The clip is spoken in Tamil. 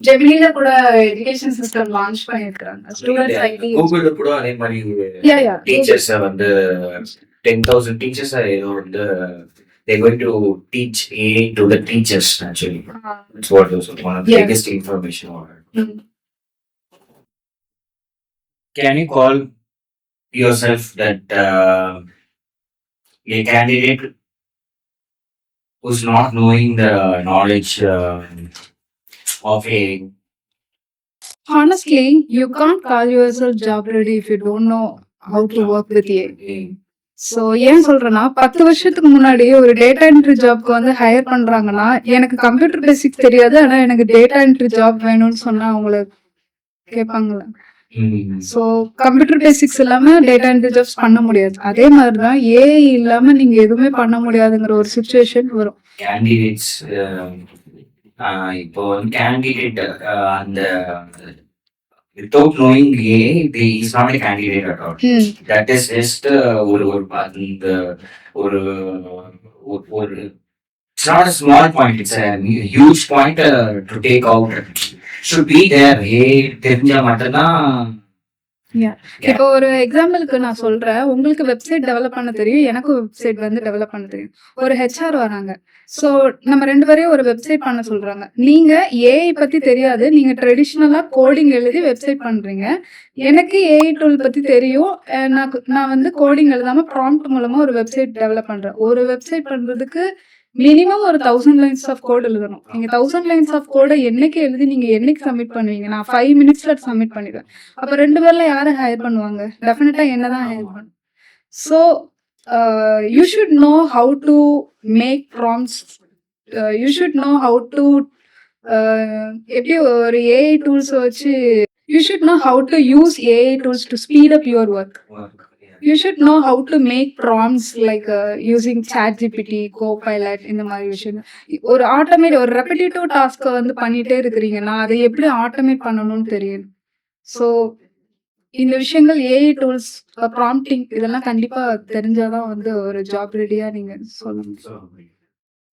ஜெமினில கூட எஜுகேஷன் சிஸ்டம் லான்ச் பண்ணிருக்காங்க. ஸ்டூடண்ட்ஸ் ஐடி கூகுள்ல கூட அதே மாதிரி டீச்சர்ஸ் வந்து 10,000 teachers ஏதோ வந்து they're going to teach AI to the teachers actually. That's what was one of the biggest information on it. Can you call yourself that a candidate who's not knowing the knowledge of AI? Honestly, you can't call yourself job ready if you don't know how to work with AI. So ஏன் சொல்றேன்னா 10 வருஷத்துக்கு முன்னாடி ஒரு டேட்டா என்ட்ரி ஜாப்க்கு வந்து ஹையர் பண்றாங்கன்னா எனக்கு கம்ப்யூட்டர் பேசிக்ஸ் தெரியாது, ஆனா எனக்கு டேட்டா என்ட்ரி ஜாப் வேணும்னு சொன்னா அவங்கள கேட்பாங்களா? ஸோ கம்ப்யூட்டர் பேசிக்ஸ் இல்லாம டேட்டா என்ட்ரி ஜாப்ஸ் பண்ண முடியாது. அதே மாதிரிதான் ஏஐ இல்லாம நீங்க எதுவுமே பண்ண முடியாதுங்கிற ஒரு சுச்சுவேஷன் வரும். கேண்டிடேட்ஸ் இப்போ கேண்டிடேட் அந்த without knowing AI, he is not a candidate at all. That is just it's not a small point, it's a huge point to take out. Should be there. AI தெரிஞ்சா மட்டும்தான். இப்போ ஒரு எக்ஸாம்பிளுக்கு நான் சொல்றேன், உங்களுக்கு வெப்சைட் டெவலப் பண்ண தெரியும், எனக்கும் வெப்சைட் வந்து டெவலப் பண்ண தெரியும். ஒரு ஹெச்ஆர் வராங்க, ஸோ நம்ம 2 பேரையும் ஒரு வெப்சைட் பண்ண சொல்றாங்க. நீங்க ஏஐ பத்தி தெரியாது, நீங்க ட்ரெடிஷ்னலா கோடிங் எழுதி வெப்சைட் பண்றீங்க. எனக்கு ஏஐ டூல் பத்தி தெரியும், நான் வந்து கோடிங் எழுதாம ப்ராம்ப்ட் மூலமா ஒரு வெப்சைட் டெவலப் பண்றேன். ஒரு வெப்சைட் பண்றதுக்கு மினிமம் ஒரு 1000 லைன்ஸ் ஆஃப் கோட் எழுதணும். நீங்க 1000 லைன்ஸ் ஆஃப் கோட என்னைக்கு எழுதி நீங்க என்னைக்கு சப்மிட் பண்ணுவீங்க? நான் 5 மினிட்ஸ்ல சப்மிட் பண்ணிடுவேன். அப்ப 2 பேர்ல யாரை ஹையர் பண்ணுவாங்க? டெஃபினட்டா என்னதான் ஹையர் பண்ணும். So you should know how to make prompts, you should know how to எப்படி ஒரு ஏஐ டூல்ஸ் வச்சு you should know how to use AI tools to speed up your work. You should know how to make prompts like using ChatGPT, Copilot இந்த மாதிரி விஷயம். ஒரு ஒரு ரெப்பிட்டேட்டிவ் டாஸ்க்கை வந்து பண்ணிட்டே இருக்கிறீங்கன்னா அதை எப்படி ஆட்டோமேட் பண்ணணும்னு தெரியும். ஸோ இந்த விஷயங்கள் ஏஐ டூல்ஸ், ப்ராம்ப்டிங் இதெல்லாம் கண்டிப்பா தெரிஞ்சாதான் வந்து ஒரு ஜாப் ரெடியா நீங்க சொல்லணும்.